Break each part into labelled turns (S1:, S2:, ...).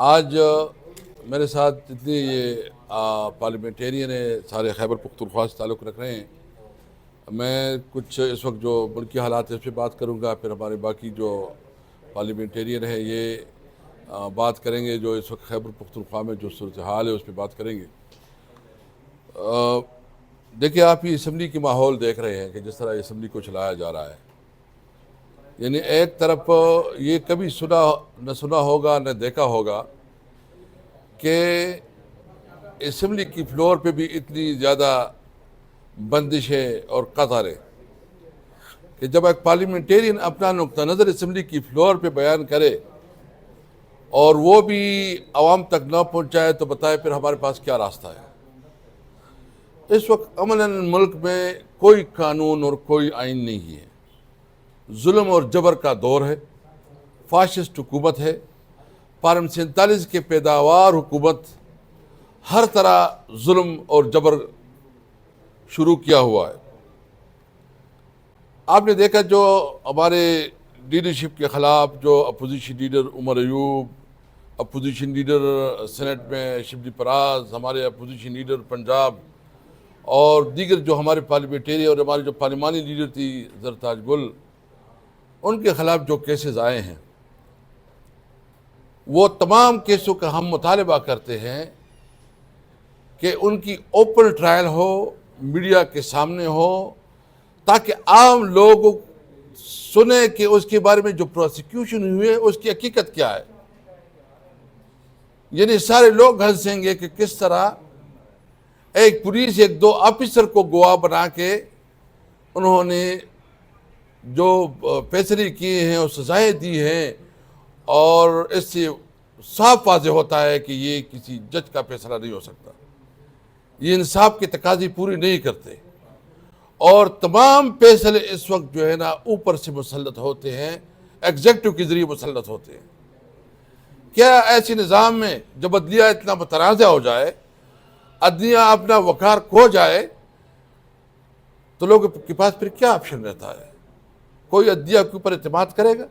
S1: آج میرے ساتھ جتنی یہ پارلیمنٹیرین ہیں سارے خیبر پختونخوا سے تعلق رکھ رہے ہیں. میں کچھ اس وقت جو ملکی حالات ہیں اس پہ بات کروں گا، پھر ہمارے باقی جو پارلیمنٹیرین ہیں یہ بات کریں گے جو اس وقت خیبر پختونخوا میں جو صورتحال ہے اس پہ بات کریں گے. دیکھیں، آپ یہ اسمبلی کی ماحول دیکھ رہے ہیں کہ جس طرح اسمبلی کو چلایا جا رہا ہے. یعنی ایک طرف یہ کبھی نہ سنا ہوگا نہ دیکھا ہوگا کہ اسمبلی کی فلور پہ بھی اتنی زیادہ بندشیں اور قطاریں کہ جب ایک پارلیمنٹیرین اپنا نقطہ نظر اسمبلی کی فلور پہ بیان کرے اور وہ بھی عوام تک نہ پہنچائے تو بتائے پھر ہمارے پاس کیا راستہ ہے. اس وقت عملاً ملک میں کوئی قانون اور کوئی آئین نہیں ہے. ظلم اور جبر کا دور ہے، فاشسٹ حکومت ہے. فارم 47 کے پیداوار حکومت ہر طرح ظلم اور جبر شروع کیا ہوا ہے. آپ نے دیکھا جو ہمارے لیڈرشپ کے خلاف جو opposition leader Omar Ayub, opposition leader Saint میں شبلی پراز، ہمارے اپوزیشن لیڈر پنجاب اور دیگر جو ہمارے پارلیمنٹیرین اور ہمارے جو پارلیمانی لیڈر تھی زرتاج گل، ان کے خلاف جو کیسز آئے ہیں وہ تمام کیسوں کا ہم مطالبہ کرتے ہیں کہ ان کی اوپن ٹرائل ہو، میڈیا کے سامنے ہو، تاکہ عام لوگ سنیں کہ اس کے بارے میں جو پروسیکیوشن ہوئی ہے اس کی حقیقت کیا ہے. یعنی سارے لوگ ہنسیں گے کہ کس طرح ایک پولیس ایک دو آفیسر کو گواہ بنا کے انہوں نے جو فیصلے کیے ہیں اور سزائیں دی ہیں، اور اس سے صاف واضح ہوتا ہے کہ یہ کسی جج کا فیصلہ نہیں ہو سکتا. یہ انصاف کے تقاضے پوری نہیں کرتے اور تمام فیصلے اس وقت جو ہے نا اوپر سے مسلط ہوتے ہیں، ایگزیکٹو کے ذریعے مسلط ہوتے ہیں. کیا ایسے نظام میں جب عدلیہ اتنا متنازع ہو جائے، عدلیہ اپنا وقار کھو جائے، تو لوگوں کے پاس پھر کیا آپشن رہتا ہے؟ کوئی عدلیہ کے اوپر اعتماد کرے گا؟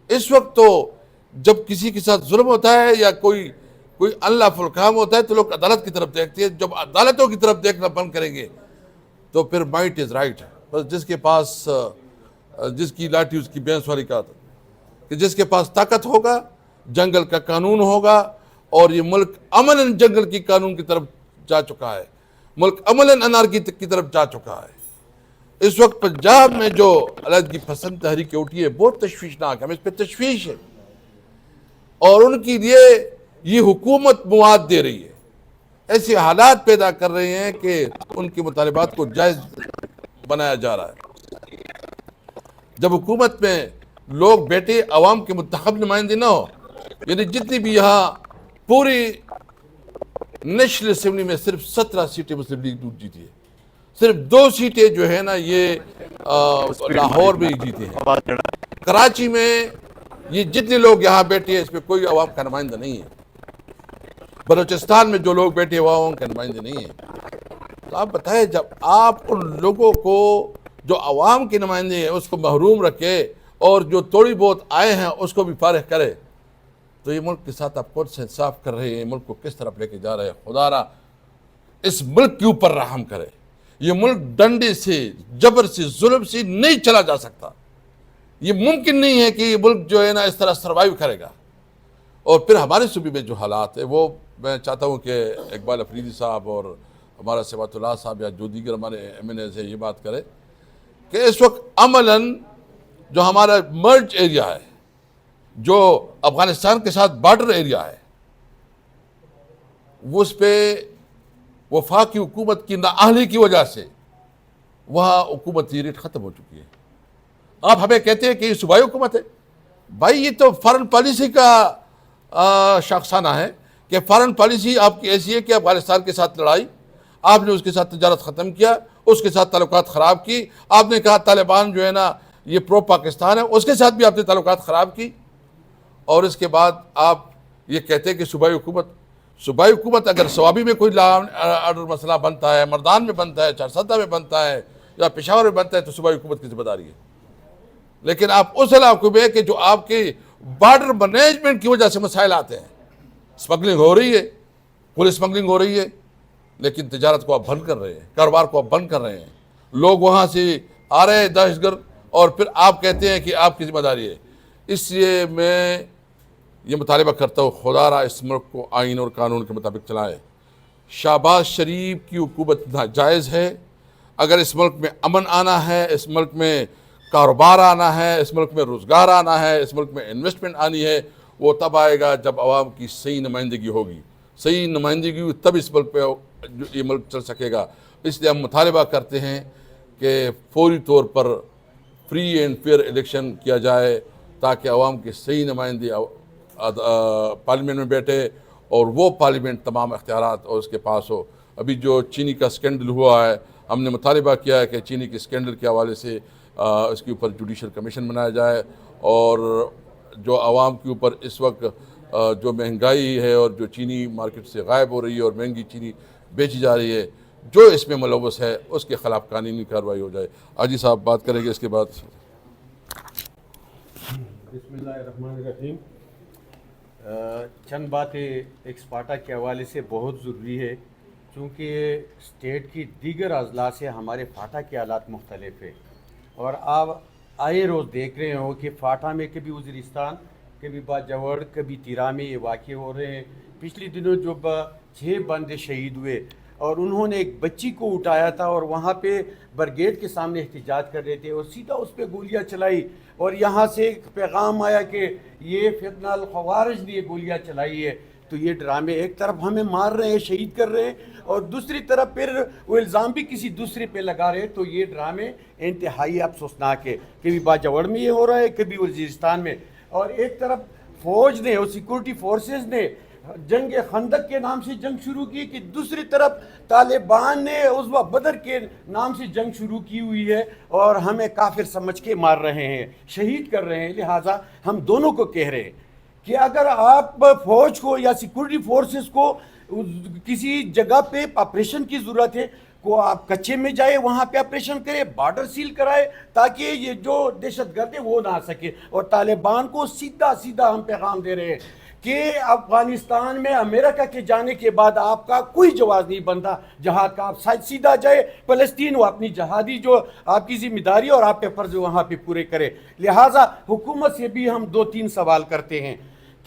S1: اس وقت تو جب کسی کے ساتھ ظلم ہوتا ہے یا کوئی unlawful کام ہوتا ہے تو لوگ عدالت کی طرف دیکھتے ہیں. جب عدالتوں کی طرف دیکھنا بند کریں گے تو پھر مائٹ از رائٹ. بس جس کے پاس جس کی لاٹھی اس کی بھینس والی کہا تھا کہ جس کے پاس طاقت ہوگا، جنگل کا قانون ہوگا، اور یہ ملک عملاً جنگل کی قانون کی طرف جا چکا ہے. ملک عملاً انارکی کی طرف جا چکا ہے. اس وقت پنجاب میں جو علیحدگی پسند تحریک اٹھی ہے بہت تشویشناک ہے. ہمیں اس پہ تشویش ہے اور ان کے لیے یہ حکومت مواد دے رہی ہے، ایسے حالات پیدا کر رہے ہیں کہ ان کے مطالبات کو جائز بنایا جا رہا ہے. جب حکومت میں لوگ بیٹھے عوام کے منتخب نمائندے نہ ہو، یعنی جتنی بھی یہاں پوری نیشنل اسمبلی میں صرف 17 سیٹیں مسلم لیگ نون جیتی ہے، صرف 2 سیٹیں جو ہے نا یہ لاہور میں ہی جیتے ہیں. کراچی میں یہ جتنے لوگ یہاں بیٹھے ہیں اس میں کوئی عوام کا نمائندہ نہیں ہے. بلوچستان میں جو لوگ بیٹھے وہ عوام کا نمائندے نہیں ہیں. تو آپ بتائیں، جب آپ ان لوگوں کو جو عوام کے نمائندے ہیں اس کو محروم رکھے اور جو تھوڑی بہت آئے ہیں اس کو بھی فارغ کرے، تو یہ ملک کے ساتھ آپ کون سے انصاف کر رہے ہیں؟ ملک کو کس طرف لے کے جا رہے ہیں؟ خدا را اس ملک کے اوپر رحم کرے. یہ ملک ڈنڈے سے، جبر سے، ظلم سے نہیں چلا جا سکتا. یہ ممکن نہیں ہے کہ یہ ملک جو ہے نا اس طرح سروائیو کرے گا. اور پھر ہمارے صوبے میں جو حالات ہیں وہ میں چاہتا ہوں کہ اقبال افریدی صاحب اور ہمارا صفات اللہ صاحب یا جو دیگر ہمارے ایم این ایز ہیں یہ بات کرے کہ اس وقت عملاً جو ہمارا مرج ایریا ہے، جو افغانستان کے ساتھ بارڈر ایریا ہے، وہ اس پہ وفاقی حکومت کی نااہلی کی وجہ سے وہاں حکومتی ریٹ ختم ہو چکی ہے. آپ ہمیں کہتے ہیں کہ یہ صوبائی حکومت ہے. بھائی یہ تو فارن پالیسی کا شاخسانہ ہے کہ فارن پالیسی آپ کی ایسی ہے کہ افغانستان کے ساتھ لڑائی، آپ نے اس کے ساتھ تجارت ختم کیا، اس کے ساتھ تعلقات خراب کی. آپ نے کہا طالبان جو ہے نا یہ پرو پاکستان ہے، اس کے ساتھ بھی آپ نے تعلقات خراب کی. اور اس کے بعد آپ یہ کہتے ہیں کہ صوبائی حکومت اگر صوابی میں کوئی لا آرڈر مسئلہ بنتا ہے، مردان میں بنتا ہے، چارسدہ میں بنتا ہے یا پشاور میں بنتا ہے تو صوبائی حکومت کی ذمہ داری ہے. لیکن آپ اس علاقے میں کہ جو آپ کے بارڈر مینجمنٹ کی وجہ سے مسائل آتے ہیں. اسمگلنگ ہو رہی ہے, پولیس اسمگلنگ ہو رہی ہے, لیکن تجارت کو آپ بند کر رہے ہیں, کاروبار کو آپ بند کر رہے ہیں. لوگ وہاں سے آ رہے ہیں دہشت گرد, اور پھر آپ کہتے ہیں کہ آپ کی ذمہ داری ہے. اس لیے میں یہ مطالبہ کرتا ہوں, خدا را اس ملک کو آئین اور قانون کے مطابق چلائے. شہباز شریف کی حکومت ناجائز ہے. اگر اس ملک میں امن آنا ہے, اس ملک میں کاروبار آنا ہے, اس ملک میں روزگار آنا ہے, اس ملک میں انویسٹمنٹ آنی ہے, وہ تب آئے گا جب عوام کی صحیح نمائندگی ہوگی. صحیح نمائندگی ہوئی تب اس ملک پہ یہ ملک چل سکے گا. اس لیے ہم مطالبہ کرتے ہیں کہ فوری طور پر فری اینڈ فیئر الیکشن کیا جائے, تاکہ عوام کی صحیح نمائندگی پارلیمنٹ میں بیٹھے, اور وہ پارلیمنٹ تمام اختیارات اور اس کے پاس ہو. ابھی جو چینی کا اسکینڈل ہوا ہے, ہم نے مطالبہ کیا ہے کہ چینی کے اسکینڈل کے حوالے سے اس کے اوپر جوڈیشل کمیشن بنایا جائے, اور جو عوام کے اوپر اس وقت جو مہنگائی ہے اور جو چینی مارکیٹ سے غائب ہو رہی ہے اور مہنگی چینی بیچی جا رہی ہے, جو اس میں ملوث ہے اس کے خلاف قانونی کارروائی ہو جائے. حاجی صاحب بات کریں گے اس کے بعد.
S2: بسم اللہ الرحمن الرحیم. چند باتیں ایکسپارٹا کے حوالے سے بہت ضروری ہے, چونکہ اسٹیٹ کی دیگر اضلاع سے ہمارے فاٹا کے حالات مختلف ہیں, اور آپ آئے روز دیکھ رہے ہو کہ فاٹا میں کبھی وزیرستان, کبھی باجوڑ, کبھی تیرا میں یہ واقع ہو رہے ہیں. پچھلی دنوں جو 6 بندے شہید ہوئے, اور انہوں نے ایک بچی کو اٹھایا تھا اور وہاں پہ برگیڈ کے سامنے احتجاج کر رہے تھے, اور سیدھا اس پہ گولیاں چلائی, اور یہاں سے ایک پیغام آیا کہ یہ فتنہ الخوارج نے یہ گولیاں چلائی ہے. تو یہ ڈرامے ایک طرف ہمیں مار رہے ہیں, شہید کر رہے ہیں, اور دوسری طرف پھر وہ الزام بھی کسی دوسرے پہ لگا رہے ہیں. تو یہ ڈرامے انتہائی افسوسناک ہے. کبھی باجوڑ میں یہ ہو رہا ہے, کبھی وزیرستان میں, اور ایک طرف فوج نے اور سیکورٹی فورسز نے جنگ خندق کے نام سے جنگ شروع کی, کہ دوسری طرف طالبان نے عزوہ بدر کے نام سے جنگ شروع کی ہوئی ہے, اور ہمیں کافر سمجھ کے مار رہے ہیں, شہید کر رہے ہیں. لہٰذا ہم دونوں کو کہہ رہے ہیں کہ اگر آپ فوج کو یا سیکورٹی فورسز کو کسی جگہ پہ آپریشن کی ضرورت ہے, کو آپ کچے میں جائے, وہاں پہ آپریشن کرے, بارڈر سیل کرائے, تاکہ یہ جو دہشت گرد ہے وہ نہ آ سکے. اور طالبان کو سیدھا ہم پیغام دے رہے ہیں کہ افغانستان میں امریکہ کے جانے کے بعد آپ کا کوئی جواز نہیں بنتا جہاد کا. آپ سیدھا جائے فلسطین, وہ اپنی جہادی جو آپ کی ذمہ داری اور آپ کے فرض وہاں پہ پورے کرے. لہٰذا حکومت سے بھی ہم 2-3 سوال کرتے ہیں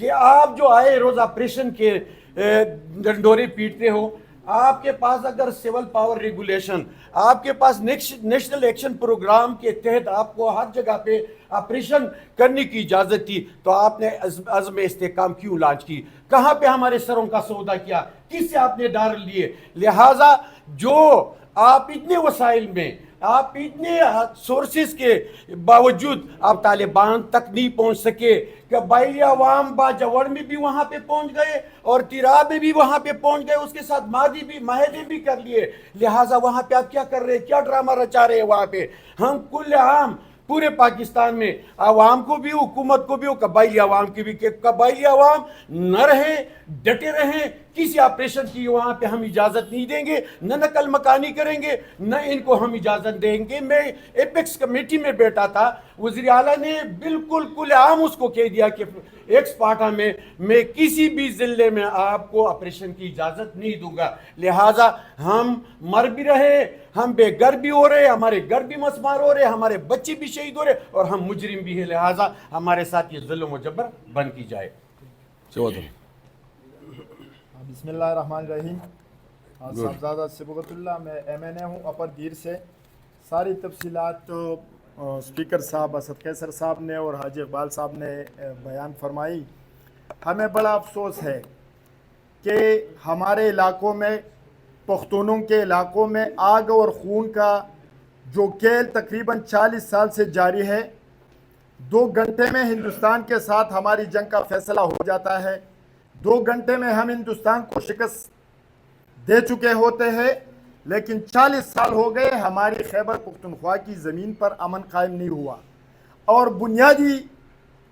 S2: کہ آپ جو آئے روز آپریشن کے ڈنڈورے پیٹتے ہو, آپ کے پاس اگر سول پاور ریگولیشن, آپ کے پاس نیشنل ایکشن پروگرام کے تحت آپ کو ہر جگہ پہ آپریشن کرنے کی اجازت تھی, تو آپ نے عزم استحکام کیوں لانچ کی؟ کہاں پہ ہمارے سروں کا سودا کیا؟ کس سے آپ نے ڈال لیے؟ لہٰذا جو آپ اتنے وسائل میں, آپ اتنے سورسز کے باوجود آپ طالبان تک نہیں پہنچ سکے. قبائلی عوام باجوڑ میں بھی وہاں پہ پہنچ گئے, اور تیرا میں بھی وہاں پہ پہنچ گئے, اس کے ساتھ مادی بھی معاہدے بھی کر لیے. لہٰذا وہاں پہ آپ کیا کر رہے ہیں, کیا ڈرامہ رچا رہے ہیں وہاں پہ؟ ہم کل عام پورے پاکستان میں عوام کو بھی, حکومت کو بھی, اور قبائلی عوام کی بھی, کہ قبائلی عوام نہ رہیں, ڈٹے رہیں. کسی آپریشن کی وہاں پہ ہم اجازت نہیں دیں گے, نہ نقل مکانی کریں گے, نہ ان کو ہم اجازت دیں گے. میں ایپیکس کمیٹی میں بیٹھا تھا, وزیر اعلیٰ نے بالکل کل عام اس کو کہہ دیا کہ ایکسپارٹا میں کسی بھی ضلع میں آپ کو آپریشن کی اجازت نہیں دوں گا. لہٰذا ہم مر بھی رہے, ہم بے گھر بھی ہو رہے, ہمارے گھر بھی مسمار ہو رہے, ہمارے بچے بھی شہید ہو رہے, اور ہم مجرم بھی ہیں. لہٰذا ہمارے ساتھ یہ ظلم و جبر بند کی جائے.
S3: بسم اللہ الرحمن الرحیم. صاحبزادہ صبغت اللہ, میں MNA ہوں اپر گیر سے. ساری تفصیلات اسپیکر صاحب اسد قیصر صاحب نے اور حاجی اقبال صاحب نے بیان فرمائی. ہمیں بڑا افسوس ہے کہ ہمارے علاقوں میں, پختونوں کے علاقوں میں آگ اور خون کا جو کھیل تقریباً 40 سال سے جاری ہے, 2 گھنٹے میں ہندوستان کے ساتھ ہماری جنگ کا فیصلہ ہو جاتا ہے. 2 گھنٹے میں ہم ہندوستان کو شکست دے چکے ہوتے ہیں, لیکن 40 سال ہو گئے ہماری خیبر پختونخوا کی زمین پر امن قائم نہیں ہوا. اور بنیادی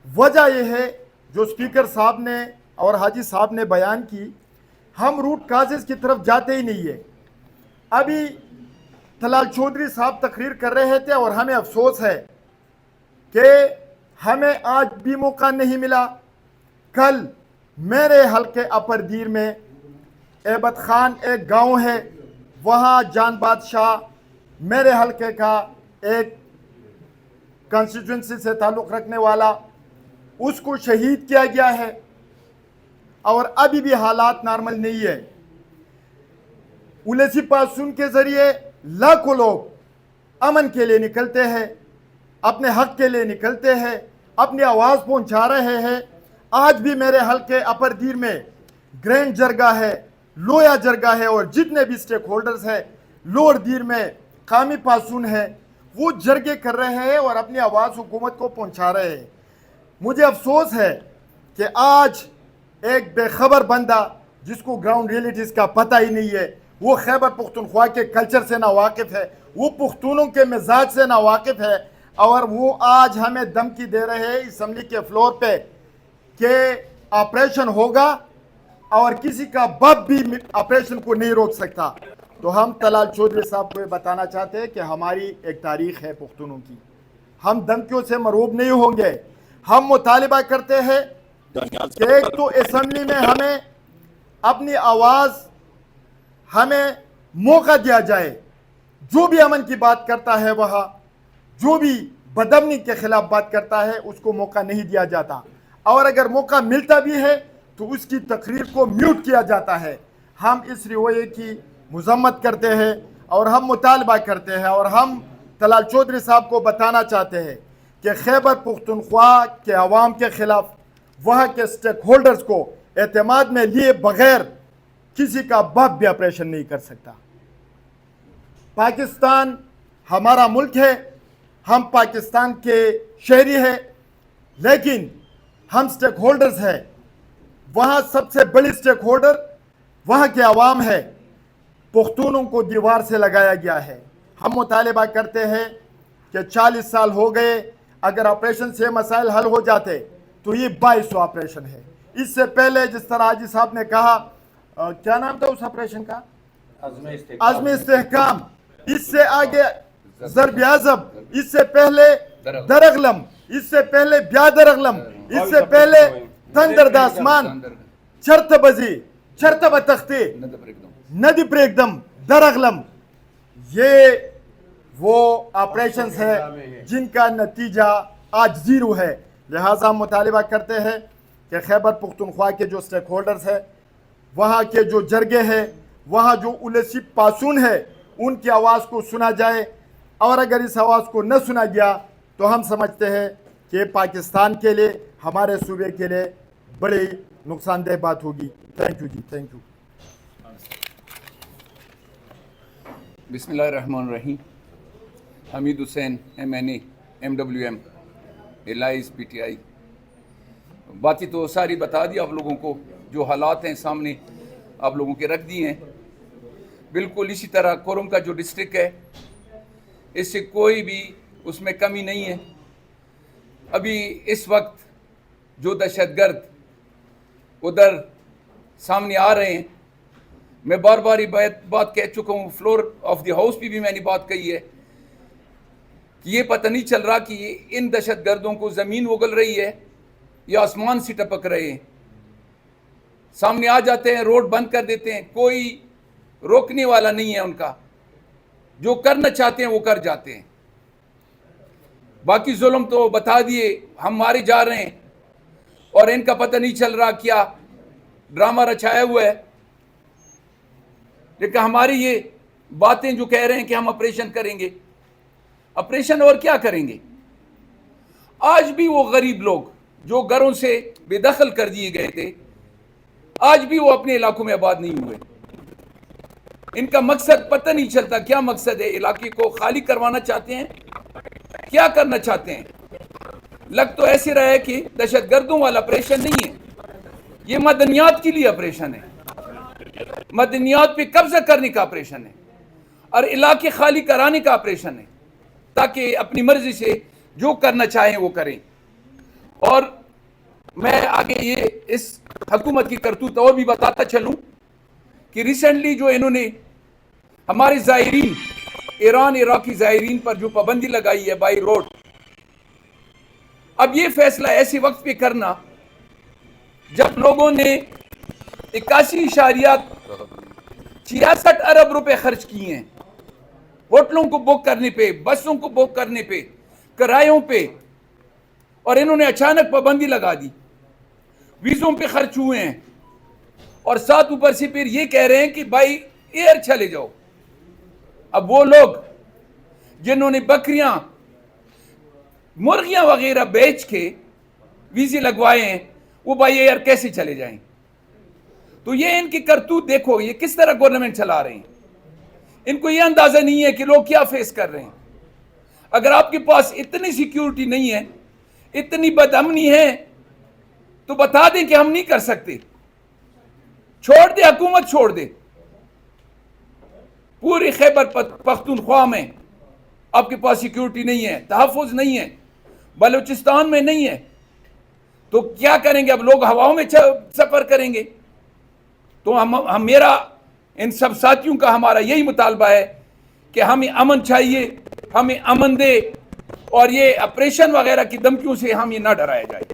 S3: وجہ یہ ہے جو اسپیکر صاحب نے اور حاجی صاحب نے بیان کی, ہم روٹ کازز کی طرف جاتے ہی نہیں ہے. ابھی طلال چودھری صاحب تقریر کر رہے تھے, اور ہمیں افسوس ہے کہ ہمیں آج بھی موقع نہیں ملا. کل میرے حلقے اپر دیر میں عیبت خان ایک گاؤں ہے, وہاں جان بادشاہ میرے حلقے کا ایک کانسٹیٹوئنسی سے تعلق رکھنے والا, اس کو شہید کیا گیا ہے, اور ابھی بھی حالات نارمل نہیں ہے. الیسی پاسون کے ذریعے لاکھوں لوگ امن کے لیے نکلتے ہیں, اپنے حق کے لیے نکلتے ہیں, اپنی آواز پہنچا رہے ہیں. آج بھی میرے حلقے اپر دیر میں گرینڈ جرگا ہے, لویا جرگا ہے, اور جتنے بھی سٹیک ہولڈرز ہیں لوور دیر میں قامی پاسون ہے, وہ جرگے کر رہے ہیں اور اپنی آواز حکومت کو پہنچا رہے ہیں. مجھے افسوس ہے کہ آج ایک بے خبر بندہ جس کو گراؤنڈ ریئلٹیز کا پتہ ہی نہیں ہے, وہ خیبر پختونخوا کے کلچر سے نا واقف ہے, وہ پختونوں کے مزاج سے نا واقف ہے, اور وہ آج ہمیں دھمکی دے رہے ہیں اسمبلی کے فلور پہ کہ آپریشن ہوگا اور کسی کا باپ بھی آپریشن کو نہیں روک سکتا. تو ہم طلال چودھری صاحب کو یہ بتانا چاہتے ہیں کہ ہماری ایک تاریخ ہے پختونوں کی, ہم دھمکیوں سے مرعوب نہیں ہوں گے. ہم مطالبہ کرتے ہیں کہ ایک تو اسمبلی میں ہمیں اپنی آواز, ہمیں موقع دیا جائے. جو بھی امن کی بات کرتا ہے, وہاں جو بھی بدامنی کے خلاف بات کرتا ہے, اس کو موقع نہیں دیا جاتا, اور اگر موقع ملتا بھی ہے تو اس کی تقریر کو میوٹ کیا جاتا ہے. ہم اس رویے کی مذمت کرتے ہیں اور ہم مطالبہ کرتے ہیں, اور ہم طلال چودھری صاحب کو بتانا چاہتے ہیں کہ خیبر پختونخوا کے عوام کے خلاف وہاں کے سٹیک ہولڈرز کو اعتماد میں لیے بغیر کسی کا باپ بھی آپریشن نہیں کر سکتا. پاکستان ہمارا ملک ہے, ہم پاکستان کے شہری ہیں, لیکن ہم سٹیک ہولڈرز ہیں. وہاں سب سے بڑی سٹیک ہولڈر وہاں کے عوام ہے. پختونوں کو دیوار سے لگایا گیا ہے. ہم مطالبہ کرتے ہیں کہ 40 سال ہو گئے, اگر آپریشن سے مسائل حل ہو جاتے تو یہ 22واں آپریشن ہے. اس سے پہلے جس طرح حاجی صاحب نے کہا, کیا نام تھا اس آپریشن کا, عزم استحکام, اس سے آگے ضرب اعظم, اس سے پہلے درغلم, اس سے پہلے بیادرغلم, اس سے پہلے تندر داسمان, چرت بزی, چرت بتختی, ندی پریکدم, درغلم. یہ وہ آپریشنز ہیں جن کا نتیجہ آج زیرو ہے. لہٰذا ہم مطالبہ کرتے ہیں کہ خیبر پختونخوا کے جو سٹیک ہولڈرز ہیں, وہاں کے جو جرگے ہیں, وہاں جو الیسی پاسون ہے, ان کی آواز کو سنا جائے, اور اگر اس آواز کو نہ سنا گیا تو ہم سمجھتے ہیں کہ پاکستان کے لیے, ہمارے صوبے کے لیے بڑی نقصان دہ بات ہوگی. تھینک یو جی, تھینک یو.
S4: بسم اللہ الرحمن الرحیم. Hamid Hussain, MNA, MWM, allies PTI. باتیں تو ساری بتا دی آپ لوگوں کو, جو حالات ہیں سامنے آپ لوگوں کے رکھ دیے ہیں. بالکل اسی طرح کورم کا جو ڈسٹرکٹ ہے, اس سے کوئی بھی اس میں کمی نہیں ہے. ابھی اس وقت جو دہشت گرد ادھر سامنے آ رہے ہیں, میں بار بار یہ بات کہہ چکا ہوں, فلور آف دی ہاؤس پہ بھی میں نے بات کہی ہے کہ یہ پتہ نہیں چل رہا کہ ان دہشت گردوں کو زمین اگل رہی ہے یا آسمان سے ٹپک رہے ہیں. سامنے آ جاتے ہیں, روڈ بند کر دیتے ہیں, کوئی روکنے والا نہیں ہے ان کا, جو کرنا چاہتے ہیں وہ کر جاتے ہیں. باقی ظلم تو بتا دیے, ہم مارے جا رہے ہیں اور ان کا پتہ نہیں چل رہا کیا ڈرامہ رچایا ہوا ہے. لیکن ہماری یہ باتیں جو کہہ رہے ہیں کہ ہم آپریشن کریں گے, آپریشن اور کیا کریں گے؟ آج بھی وہ غریب لوگ جو گھروں سے بے دخل کر دیے گئے تھے, آج بھی وہ اپنے علاقوں میں آباد نہیں ہوئے. ان کا مقصد پتہ نہیں چلتا کیا مقصد ہے. علاقے کو خالی کروانا چاہتے ہیں, کیا کرنا چاہتے ہیں؟ لگ تو ایسے رہا ہے کہ دہشت گردوں والا آپریشن نہیں ہے, یہ مدنیات کے لیے آپریشن ہے, مدنیات پہ قبضہ کرنے کا آپریشن ہے, اور علاقے خالی کرانے کا آپریشن ہے, تاکہ اپنی مرضی سے جو کرنا چاہیں وہ کریں. اور میں آگے یہ اس حکومت کی کرتوت اور بھی بتاتا چلوں کہ ریسنٹلی جو انہوں نے ہمارے زائرین, ایران عراقی زائرین پر جو پابندی لگائی ہے بائی روڈ, اب یہ فیصلہ ایسے وقت پہ کرنا جب لوگوں نے 81.66 ارب روپے خرچ کیے ہیں ہوٹلوں کو بک کرنے پہ، بسوں کو بک کرنے پہ، کرایوں پہ، اور انہوں نے اچانک پابندی لگا دی، ویزوں پہ خرچ ہوئے ہیں، اور ساتھ اوپر سے پھر یہ کہہ رہے ہیں کہ بھائی ایئر چلے جاؤ۔ اب وہ لوگ جنہوں نے بکریاں، مرغیاں وغیرہ بیچ کے ویزے لگوائے ہیں، وہ بھائی ایئر کیسے چلے جائیں؟ تو یہ ان کی کرتوت دیکھو، یہ کس طرح گورنمنٹ چلا رہے ہیں۔ ان کو یہ اندازہ نہیں ہے کہ لوگ کیا فیس کر رہے ہیں۔ اگر آپ کے پاس اتنی سیکیورٹی نہیں ہے، اتنی بد امنی ہے، تو بتا دیں کہ ہم نہیں کر سکتے، چھوڑ دے، حکومت چھوڑ دے۔ پوری خیبر پختونخوا میں آپ کے پاس سیکیورٹی نہیں ہے، تحفظ نہیں ہے، بلوچستان میں نہیں ہے، تو کیا کریں گے؟ اب لوگ ہواؤں میں سفر کریں گے۔ تو میرا ان سب ساتھیوں کا ہمارا یہی مطالبہ ہے کہ ہمیں امن چاہیے، ہمیں امن دے، اور یہ آپریشن وغیرہ کی دھمکیوں سے ہم یہ نہ ڈرایا جائے۔